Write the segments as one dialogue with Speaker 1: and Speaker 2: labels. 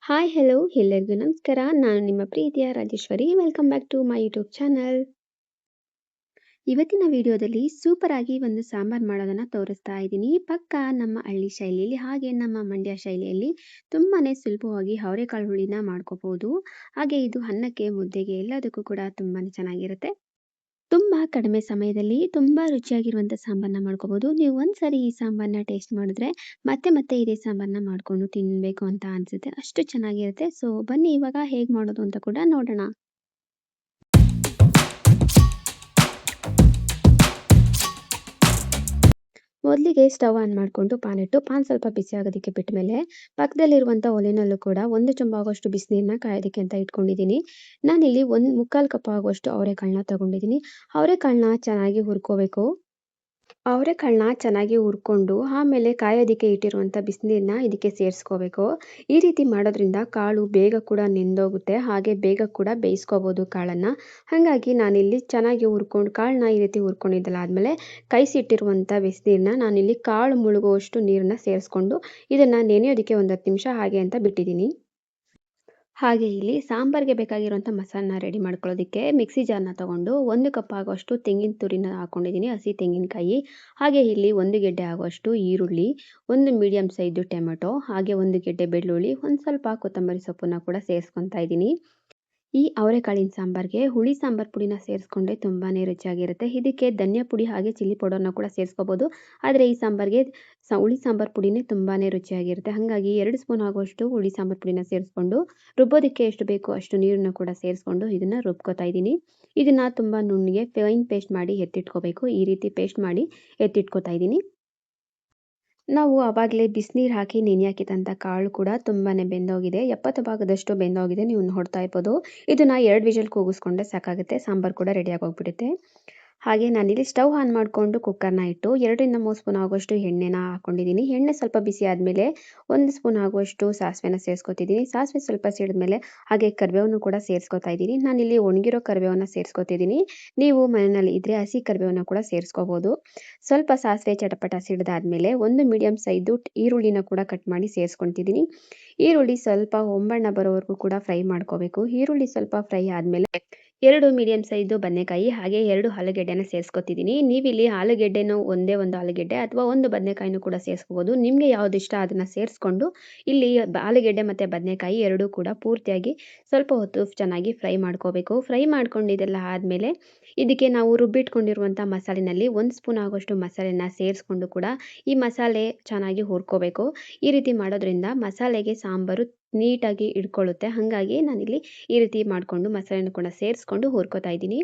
Speaker 1: Hi hello ಎಲ್ಲರಿಗೂ ನಮಸ್ಕಾರ. ನಾನು ನಿಮ್ಮ ಪ್ರೀತಿಯ Rajeshwari. Welcome back to my YouTube channel. ಇವತ್ತಿನ ವಿಡಿಯೋದಲ್ಲಿ ಸೂಪರ್ ಆಗಿ ಒಂದು ಸಾಂಬಾರ್ ಮಾಡೋದನ್ನ ತೋರಿಸ್ತಾ ಇದ್ದೀನಿ. ಪಕ್ಕಾ ನಮ್ಮ ಹಳ್ಳಿ ಶೈಲಿಯಲ್ಲಿ ಹಾಗೆ ನಮ್ಮ ಮಂಡ್ಯ ಶೈಲಿಯಲ್ಲಿ ತುಂಬಾನೇ ಸುಲಭವಾಗಿ ಅವರೆಕಾಳು ಹುಳಿನ ಮಾಡ್ಕೋಬಹುದು. ಹಾಗೆ ಇದು ಅನ್ನಕ್ಕೆ, ಮುದ್ದೆಗೆ ಎಲ್ಲದಕ್ಕೂ ಕೂಡ ತುಂಬಾನೇ ಚೆನ್ನಾಗಿರುತ್ತೆ. ತುಂಬಾ ಕಡಿಮೆ ಸಮಯದಲ್ಲಿ ತುಂಬಾ ರುಚಿಯಾಗಿರುವಂಥ ಸಾಂಬಾರನ್ನ ಮಾಡ್ಕೋಬಹುದು. ನೀವು ಒಂದ್ಸರಿ ಈ ಸಾಂಬಾರನ್ನ ಟೇಸ್ಟ್ ಮಾಡಿದ್ರೆ ಮತ್ತೆ ಮತ್ತೆ ಇದೇ ಸಾಂಬಾರನ್ನ ಮಾಡ್ಕೊಂಡು ತಿನ್ಬೇಕು ಅಂತ ಅನ್ಸುತ್ತೆ. ಅಷ್ಟು ಚೆನ್ನಾಗಿರುತ್ತೆ. ಸೊ ಬನ್ನಿ ಇವಾಗ ಹೇಗೆ ಮಾಡೋದು ಅಂತ ಕೂಡ ನೋಡೋಣ. ಮೊದಲಿಗೆ ಸ್ಟವ್ ಆನ್ ಮಾಡಿಕೊಂಡು ಪಾನ್ ಇಟ್ಟು ಪಾನ್ ಸ್ವಲ್ಪ ಬಿಸಿ ಆಗೋದಕ್ಕೆ ಬಿಟ್ಟ ಮೇಲೆ ಪಕ್ಕದಲ್ಲಿರುವಂಥ ಒಲೆನಲ್ಲೂ ಕೂಡ 1 ಚಮಚ ಆಗುವಷ್ಟು ಬಿಸಿನೀರನ್ನ ಕಾಯೋದಕ್ಕೆ ಅಂತ ಇಟ್ಕೊಂಡಿದ್ದೀನಿ. ನಾನಿಲ್ಲಿ 1/4 ಕಪ್ ಆಗುವಷ್ಟು ಅವರೆಕಾಳನ್ನ ತಗೊಂಡಿದ್ದೀನಿ. ಅವರೆಕಾಳನ್ನ ಚೆನ್ನಾಗಿ ಹುರ್ಕೋಬೇಕು. ಅವರೆಕಾಳನ್ನ ಚೆನ್ನಾಗಿ ಹುರ್ಕೊಂಡು ಆಮೇಲೆ ಕಾಯೋದಕ್ಕೆ ಇಟ್ಟಿರುವಂಥ ಬಿಸಿನೀರನ್ನ ಇದಕ್ಕೆ ಸೇರಿಸ್ಕೋಬೇಕು. ಈ ರೀತಿ ಮಾಡೋದ್ರಿಂದ ಕಾಳು ಬೇಗ ಕೂಡ ನೆಂದೋಗುತ್ತೆ, ಹಾಗೆ ಬೇಗ ಕೂಡ ಬೇಯಿಸ್ಕೋಬೋದು ಕಾಳನ್ನು. ಹಾಗಾಗಿ ನಾನಿಲ್ಲಿ ಚೆನ್ನಾಗಿ ಹುರ್ಕೊಂಡು ಕಾಳನ್ನ ಈ ರೀತಿ ಹುರ್ಕೊಂಡಿದ್ದಲ್ಲ ಆದಮೇಲೆ ಕೈಸಿಟ್ಟಿರುವಂಥ ಬಿಸಿನೀರನ್ನ ನಾನಿಲ್ಲಿ ಕಾಳು ಮುಳುಗುವಷ್ಟು ನೀರನ್ನ ಸೇರಿಸ್ಕೊಂಡು ಇದನ್ನು ನೆನೆಯೋದಕ್ಕೆ ಒಂದು 10 ನಿಮಿಷ ಹಾಗೆ ಅಂತ ಬಿಟ್ಟಿದ್ದೀನಿ. ಹಾಗೆ ಇಲ್ಲಿ ಸಾಂಬಾರಿಗೆ ಬೇಕಾಗಿರುವಂಥ ಮಸಾಲನ್ನ ರೆಡಿ ಮಾಡ್ಕೊಳ್ಳೋದಕ್ಕೆ ಮಿಕ್ಸಿ ಜಾರ್ನ ತಗೊಂಡು 1 ಕಪ್ ಆಗುವಷ್ಟು ತೆಂಗಿನ ತುರಿನ ಹಾಕೊಂಡಿದ್ದೀನಿ, ಹಸಿ ತೆಂಗಿನಕಾಯಿ. ಹಾಗೆ ಇಲ್ಲಿ 1 ಗೆಡ್ಡೆ ಆಗುವಷ್ಟು ಈರುಳ್ಳಿ, 1 ಮೀಡಿಯಮ್ ಸೈಜು ಟೊಮೆಟೊ, ಹಾಗೆ 1 ಗೆಡ್ಡೆ ಬೆಳ್ಳುಳ್ಳಿ, ಒಂದು ಸ್ವಲ್ಪ ಕೊತ್ತಂಬರಿ ಸೊಪ್ಪನ್ನ ಕೂಡ ಸೇರಿಸ್ಕೊತಾ ಇದ್ದೀನಿ. ಈ ಅವರೆಕಾಳಿನ ಸಾಂಬಾರಿಗೆ ಹುಳಿ ಸಾಂಬಾರ್ ಪುಡಿನ ಸೇರಿಸ್ಕೊಂಡ್ರೆ ತುಂಬಾನೇ ರುಚಿಯಾಗಿರುತ್ತೆ. ಇದಕ್ಕೆ ಧನಿಯಾ ಪುಡಿ ಹಾಗೆ ಚಿಲ್ಲಿ ಪೌಡರ್ನ ಕೂಡ ಸೇರಿಸ್ಕೋಬೋದು. ಆದರೆ ಈ ಸಾಂಬಾರಿಗೆ ಹುಳಿ ಸಾಂಬಾರ್ ಪುಡಿನೇ ತುಂಬಾನೇ ರುಚಿಯಾಗಿರುತ್ತೆ. ಹಾಗಾಗಿ 2 ಸ್ಪೂನ್ ಆಗುವಷ್ಟು ಹುಳಿ ಸಾಂಬಾರ್ ಪುಡಿನ ಸೇರಿಸ್ಕೊಂಡು ರುಬ್ಬೋದಕ್ಕೆ ಎಷ್ಟು ಬೇಕೋ ಅಷ್ಟು ನೀರನ್ನು ಕೂಡ ಸೇರಿಸ್ಕೊಂಡು ಇದನ್ನು ರುಬ್ಕೋತಾ ಇದ್ದೀನಿ. ಇದನ್ನು ತುಂಬ ನುಣ್ಣಗೆ ಫೈನ್ ಪೇಸ್ಟ್ ಮಾಡಿ ಎತ್ತಿಟ್ಕೋಬೇಕು. ಈ ರೀತಿ ಪೇಸ್ಟ್ ಮಾಡಿ ಎತ್ತಿಟ್ಕೋತಾ ಇದ್ದೀನಿ. ನಾವು ಆವಾಗಲೇ ಬಿಸಿನೀರು ಹಾಕಿ ನೆನೆ ಹಾಕಿದಂಥ ಕಾಳು ಕೂಡ ತುಂಬಾನೇ ಬೆಂದೋಗಿದೆ. 70 ಭಾಗದಷ್ಟು ಬೆಂದೋಗಿದೆ. ನೀವು ನೋಡ್ತಾ ಇರ್ಬೋದು. ಇದನ್ನ 2 ವಿಷಲ್ ಕೂಗಿಸ್ಕೊಂಡ್ರೆ ಸಾಕಾಗುತ್ತೆ. ಸಾಂಬಾರು ಕೂಡ ರೆಡಿಯಾಗಿ ಹೋಗ್ಬಿಡುತ್ತೆ. ಹಾಗೆ ನಾನಿಲ್ಲಿ ಸ್ಟವ್ ಆನ್ ಮಾಡಿಕೊಂಡು ಕುಕ್ಕರ್ನ ಇಟ್ಟು 2 ರಿಂದ 3 ಸ್ಪೂನ್ ಆಗುವಷ್ಟು ಎಣ್ಣೆನ ಹಾಕೊಂಡಿದ್ದೀನಿ. ಎಣ್ಣೆ ಸ್ವಲ್ಪ ಬಿಸಿ ಆದಮೇಲೆ 1 ಸ್ಪೂನ್ ಆಗುವಷ್ಟು ಸಾಸಿವೆನ ಸೇರಿಸ್ಕೊತಿದ್ದೀನಿ. ಸಾಸಿವೆ ಸ್ವಲ್ಪ ಸಿಡಿದ್ಮೇಲೆ ಹಾಗೆ ಕರಿಬೇವನ್ನು ಕೂಡ ಸೇರಿಸ್ಕೊತಾ ಇದ್ದೀನಿ. ನಾನಿಲ್ಲಿ ಒಣಗಿರೋ ಕರಿಬೇವನ್ನ ಸೇರಿಸ್ಕೊತಿದ್ದೀನಿ. ನೀವು ಮನೆಯಲ್ಲಿ ಇದ್ದರೆ ಹಸಿ ಕರಿಬೇವನ್ನ ಕೂಡ ಸೇರಿಸ್ಕೋಬೋದು. ಸ್ವಲ್ಪ ಸಾಸಿವೆ ಚಟಪಟ ಸಿಡಿದಾದ್ಮೇಲೆ 1 ಮೀಡಿಯಮ್ ಸೈಜು ಈರುಳ್ಳಿನ ಕೂಡ ಕಟ್ ಮಾಡಿ ಸೇರಿಸ್ಕೊತಿದ್ದೀನಿ. ಈರುಳ್ಳಿ ಸ್ವಲ್ಪ ಹೊಂಬಣ್ಣ ಬರೋವರೆಗೂ ಕೂಡ ಫ್ರೈ ಮಾಡ್ಕೋಬೇಕು. ಈರುಳ್ಳಿ ಸ್ವಲ್ಪ ಫ್ರೈ ಆದಮೇಲೆ 2 ಮೀಡಿಯಮ್ ಸೈಜು ಬದನೆಕಾಯಿ ಹಾಗೆ 2 ಆಲೂಗೆಡ್ಡೆನ ಸೇರಿಸ್ಕೊತಿದ್ದೀನಿ. ನೀವಿಲ್ಲಿ ಆಲೂಗೆಡ್ಡೆನೂ ಒಂದೇ ಒಂದು ಆಲೂಗೆಡ್ಡೆ ಅಥವಾ ಒಂದು ಬದನೆಕಾಯಿನೂ ಕೂಡ ಸೇರಿಸ್ಕೋಬೋದು. ನಿಮಗೆ ಯಾವ್ದು ಇಷ್ಟ ಅದನ್ನು ಸೇರಿಸ್ಕೊಂಡು ಇಲ್ಲಿ ಆಲೂಗೆಡ್ಡೆ ಮತ್ತು ಬದನೆಕಾಯಿ ಎರಡೂ ಕೂಡ ಪೂರ್ತಿಯಾಗಿ ಸ್ವಲ್ಪ ಹೊತ್ತು ಚೆನ್ನಾಗಿ ಫ್ರೈ ಮಾಡ್ಕೋಬೇಕು. ಫ್ರೈ ಮಾಡ್ಕೊಂಡು ಇದೆಲ್ಲ ಆದಮೇಲೆ ಇದಕ್ಕೆ ನಾವು ರುಬ್ಬಿಟ್ಕೊಂಡಿರುವಂಥ ಮಸಾಲೆನಲ್ಲಿ 1 ಸ್ಪೂನ್ ಆಗುವಷ್ಟು ಮಸಾಲೆನ ಸೇರಿಸ್ಕೊಂಡು ಕೂಡ ಈ ಮಸಾಲೆ ಚೆನ್ನಾಗಿ ಹುರ್ಕೋಬೇಕು. ಈ ರೀತಿ ಮಾಡೋದ್ರಿಂದ ಮಸಾಲೆಗೆ ಸಾಂಬಾರು ನೀಟಾಗಿ ಇಡ್ಕೊಳ್ಳುತ್ತೆ. ಹಾಗಾಗಿ ನಾನಿಲ್ಲಿ ಈ ರೀತಿ ಮಾಡಿಕೊಂಡು ಮಸಾಲೆನ ಕೂಡ ಸೇರಿಸ್ಕೊಂಡು ಹುರ್ಕೋತಾ ಇದ್ದೀನಿ.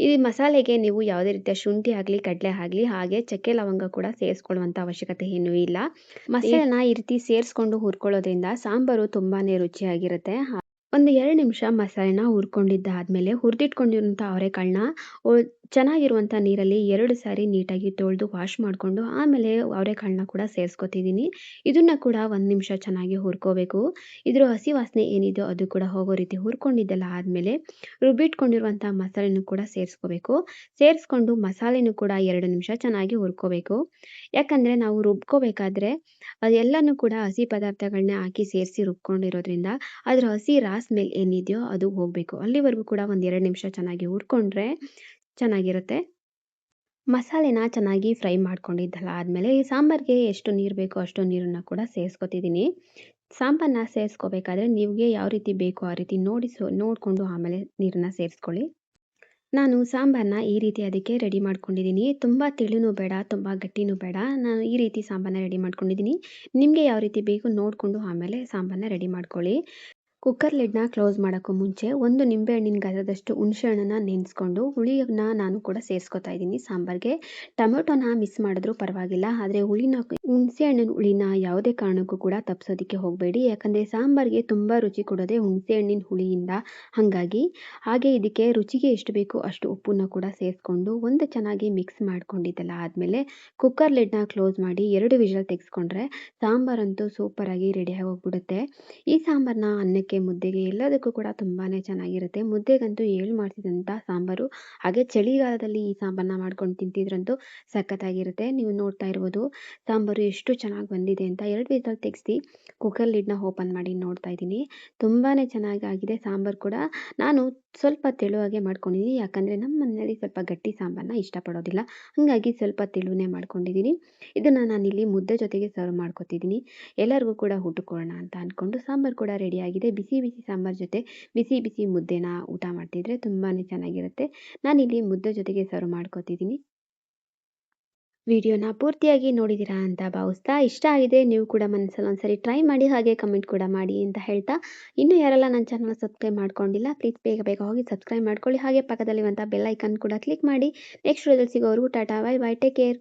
Speaker 1: ಈ ಮಸಾಲೆಗೆ ನೀವು ಯಾವುದೇ ರೀತಿಯ ಶುಂಠಿ ಆಗಲಿ ಕಡಲೆ ಆಗಲಿ ಹಾಗೆ ಚಕ್ಕೆ ಲವಂಗ ಕೂಡ ಸೇರಿಸ್ಕೊಳ್ಳುವಂಥ ಅವಶ್ಯಕತೆ ಏನೂ ಇಲ್ಲ. ಮಸಾಲೆನ ಈ ರೀತಿ ಸೇರಿಸ್ಕೊಂಡು ಹುರ್ಕೊಳ್ಳೋದ್ರಿಂದ ಸಾಂಬಾರು ತುಂಬಾನೇ ರುಚಿಯಾಗಿರುತ್ತೆ. ಒಂದು 2 ನಿಮಿಷ ಮಸಾಲೆನ ಹುರ್ಕೊಂಡಿದ್ದಾದಮೇಲೆ ಹುರಿದಿಟ್ಕೊಂಡಿರುವಂಥ ಅವರೆಕಾಳನ್ನ ಚೆನ್ನಾಗಿರುವಂಥ ನೀರಲ್ಲಿ 2 ಸಾರಿ ನೀಟಾಗಿ ತೊಳೆದು ವಾಶ್ ಮಾಡಿಕೊಂಡು ಆಮೇಲೆ ಅವರೆಕಾಳನ್ನ ಕೂಡ ಸೇರಿಸ್ಕೊತಿದ್ದೀನಿ. ಇದನ್ನು ಕೂಡ 1 ನಿಮಿಷ ಚೆನ್ನಾಗಿ ಹುರ್ಕೋಬೇಕು. ಇದ್ರ ಹಸಿ ವಾಸನೆ ಏನಿದೆಯೋ ಅದು ಕೂಡ ಹೋಗೋ ರೀತಿ ಹುರ್ಕೊಂಡಿದ್ದೆಲ್ಲ ಆದಮೇಲೆ ರುಬ್ಬಿಟ್ಕೊಂಡಿರುವಂಥ ಮಸಾಲೆನೂ ಕೂಡ ಸೇರಿಸ್ಕೋಬೇಕು. ಸೇರಿಸ್ಕೊಂಡು ಮಸಾಲೆನೂ ಕೂಡ 2 ನಿಮಿಷ ಚೆನ್ನಾಗಿ ಹುರ್ಕೋಬೇಕು. ಯಾಕಂದರೆ ನಾವು ರುಬ್ಕೋಬೇಕಾದ್ರೆ ಅದೆಲ್ಲನೂ ಕೂಡ ಹಸಿ ಪದಾರ್ಥಗಳನ್ನೇ ಹಾಕಿ ಸೇರಿಸಿ ರುಬ್ಕೊಂಡಿರೋದ್ರಿಂದ ಅದರ ಹಸಿ ಸ್ಮೆಲ್ ಏನಿದೆಯೋ ಅದು ಹೋಗಬೇಕು. ಅಲ್ಲಿವರೆಗೂ ಕೂಡ ಒಂದು 2 ನಿಮಿಷ ಚೆನ್ನಾಗಿ ಹುರ್ಕೊಂಡ್ರೆ ಚೆನ್ನಾಗಿರುತ್ತೆ. ಮಸಾಲೆನ ಚೆನ್ನಾಗಿ ಫ್ರೈ ಮಾಡ್ಕೊಂಡಿದ್ದಲ್ಲ ಆದಮೇಲೆ ಈ ಸಾಂಬಾರಿಗೆ ಎಷ್ಟು ನೀರು ಬೇಕೋ ಅಷ್ಟು ನೀರನ್ನು ಕೂಡ ಸೇರಿಸ್ಕೊತಿದ್ದೀನಿ. ಸಾಂಬಾರನ್ನ ಸೇರಿಸ್ಕೋಬೇಕಾದ್ರೆ ನಿಮಗೆ ಯಾವ ರೀತಿ ಬೇಕೋ ಆ ರೀತಿ ನೋಡಿಕೊಂಡು ಆಮೇಲೆ ನೀರನ್ನು ಸೇರಿಸ್ಕೊಳ್ಳಿ. ನಾನು ಸಾಂಬಾರನ್ನ ಈ ರೀತಿ ಅದಕ್ಕೆ ರೆಡಿ ಮಾಡ್ಕೊಂಡಿದ್ದೀನಿ. ತುಂಬ ತಿಳಿನೂ ಬೇಡ, ತುಂಬ ಗಟ್ಟಿನೂ ಬೇಡ. ನಾನು ಈ ರೀತಿ ಸಾಂಬಾರನ್ನ ರೆಡಿ ಮಾಡ್ಕೊಂಡಿದ್ದೀನಿ. ನಿಮಗೆ ಯಾವ ರೀತಿ ಬೇಕು ನೋಡಿಕೊಂಡು ಆಮೇಲೆ ಸಾಂಬಾರನ್ನ ರೆಡಿ ಮಾಡ್ಕೊಳ್ಳಿ. ಕುಕ್ಕರ್ ಲಿಡ್ನ ಕ್ಲೋಸ್ ಮಾಡೋಕ್ಕೂ ಮುಂಚೆ 1 ನಿಂಬೆಹಣ್ಣಿನ ಗಾತ್ರದಷ್ಟು ಹುಣಸೆ ಹಣ್ಣನ್ನ ನೆನೆಸ್ಕೊಂಡು ಹುಳಿಯನ್ನ ನಾನು ಕೂಡ ಸೇರಿಸ್ಕೊತಾ ಇದ್ದೀನಿ ಸಾಂಬಾರಿಗೆ. ಟೊಮೆಟೊನ ಮಿಸ್ ಮಾಡಿದ್ರೂ ಪರವಾಗಿಲ್ಲ, ಆದರೆ ಹುಣಸೆ ಹಣ್ಣಿನ ಹುಳಿನ ಯಾವುದೇ ಕಾರಣಕ್ಕೂ ಕೂಡ ತಪ್ಪಿಸೋದಕ್ಕೆ ಹೋಗಬೇಡಿ. ಯಾಕಂದರೆ ಸಾಂಬಾರಿಗೆ ತುಂಬ ರುಚಿ ಕೊಡೋದೇ ಹುಣಸೆ ಹಣ್ಣಿನ ಹುಳಿಯಿಂದ. ಹಾಗೆ ಇದಕ್ಕೆ ರುಚಿಗೆ ಎಷ್ಟು ಬೇಕೋ ಅಷ್ಟು ಉಪ್ಪನ್ನು ಕೂಡ ಸೇರಿಸ್ಕೊಂಡು ಒಂದು ಚೆನ್ನಾಗಿ ಮಿಕ್ಸ್ ಮಾಡ್ಕೊಂಡಿದ್ದೆಲ್ಲ ಆದಮೇಲೆ ಕುಕ್ಕರ್ ಲಿಡ್ನ ಕ್ಲೋಸ್ ಮಾಡಿ 2 ವಿಷಲ್ ತೆಗೆಸ್ಕೊಂಡ್ರೆ ಸಾಂಬಾರಂತೂ ಸೂಪರಾಗಿ ರೆಡಿಯಾಗಿ ಹೋಗ್ಬಿಡುತ್ತೆ. ಈ ಸಾಂಬಾರನ್ನ ಅನ್ನಕ್ಕೆ ಅನ್ನಕ್ಕೆ, ಮುದ್ದೆಗೆ ಎಲ್ಲದಕ್ಕೂ ಕೂಡ ತುಂಬಾ ಚೆನ್ನಾಗಿರುತ್ತೆ. ಮುದ್ದೆಗಂತೂ ಮಾಡ್ತಿದ್ದಂಥ ಸಾಂಬಾರು. ಹಾಗೆ ಚಳಿಗಾಲದಲ್ಲಿ ಈ ಸಾಂಬಾರನ್ನ ಮಾಡ್ಕೊಂಡು ತಿಂತಿದ್ರಂತೂ ಸಖತ್ತಾಗಿರುತ್ತೆ. ನೀವು ನೋಡ್ತಾ ಇರ್ಬೋದು ಸಾಂಬಾರು ಎಷ್ಟು ಚೆನ್ನಾಗಿ ಬಂದಿದೆ ಅಂತ. 2 ವಿಸಲ್ ತೆಗ್ಸಿ ಕುಕ್ಕರ್ ಲಿಡ್‌ನ ಓಪನ್ ಮಾಡಿ ನೋಡ್ತಾ ಇದ್ದೀನಿ. ತುಂಬಾನೇ ಚೆನ್ನಾಗಾಗಿದೆ ಸಾಂಬಾರು ಕೂಡ. ನಾನು ಸ್ವಲ್ಪ ತೆಳುವಾಗೆ ಮಾಡ್ಕೊಂಡಿದ್ದೀನಿ. ಯಾಕಂದರೆ ನಮ್ಮ ಮನೆಯಲ್ಲಿ ಸ್ವಲ್ಪ ಗಟ್ಟಿ ಸಾಂಬಾರನ್ನ ಇಷ್ಟಪಡೋದಿಲ್ಲ. ಹಾಗಾಗಿ ಸ್ವಲ್ಪ ತೆಳುನೇ ಮಾಡ್ಕೊಂಡಿದ್ದೀನಿ. ಇದನ್ನು ನಾನಿಲ್ಲಿ ಮುದ್ದೆ ಜೊತೆಗೆ ಸರ್ವ್ ಮಾಡ್ಕೊತಿದ್ದೀನಿ. ಎಲ್ಲರಿಗೂ ಕೂಡ ಊಟಕ್ಕೆ ಕೊಡೋಣ ಅಂತ ಅಂದ್ಕೊಂಡು ಸಾಂಬಾರು ಕೂಡ ರೆಡಿಯಾಗಿದೆ. ಬಿಸಿ ಬಿಸಿ ಸಾಂಬಾರು ಜೊತೆ ಬಿಸಿ ಬಿಸಿ ಮುದ್ದೆನ ಊಟ ಮಾಡ್ತಿದ್ರೆ ತುಂಬಾ ಚೆನ್ನಾಗಿರುತ್ತೆ. ನಾನಿಲ್ಲಿ ಮುದ್ದೆ ಜೊತೆಗೆ ಸರ್ವ್ ಮಾಡ್ಕೊತಿದ್ದೀನಿ. ವಿಡಿಯೋನ ಪೂರ್ತಿಯಾಗಿ ನೋಡಿದ್ದೀರಾ ಅಂತ ಭಾವಿಸ್ತಾ, ಇಷ್ಟ ಆಗಿದೆ ನೀವು ಕೂಡ ಮನಸ್ಸಲ್ಲಿ ಒಂದ್ಸರಿ ಟ್ರೈ ಮಾಡಿ, ಹಾಗೆ ಕಮೆಂಟ್ ಕೂಡ ಮಾಡಿ ಅಂತ ಹೇಳ್ತಾ, ಇನ್ನೂ ಯಾರೆಲ್ಲ ನನ್ನ ಚಾನಲ್‌ನ ಸಬ್ಸ್ಕ್ರೈಬ್ ಮಾಡ್ಕೊಂಡಿಲ್ಲ ಪ್ಲೀಸ್ ಬೇಗ ಬೇಗ ಹೋಗಿ ಸಬ್ಸ್ಕ್ರೈಬ್ ಮಾಡ್ಕೊಳ್ಳಿ. ಹಾಗೆ ಪಕ್ಕದಲ್ಲಿರುವಂಥ ಬೆಲ್ ಐಕಾನ್ ಕೂಡ ಕ್ಲಿಕ್ ಮಾಡಿ. ನೆಕ್ಸ್ಟ್ ವಿಡಿಯೋದಲ್ಲಿ ಸಿಗೋವರೆಗೂ ಟಾಟಾ, ಬೈ ಬೈ, ಟೇಕ್ ಕೇರ್.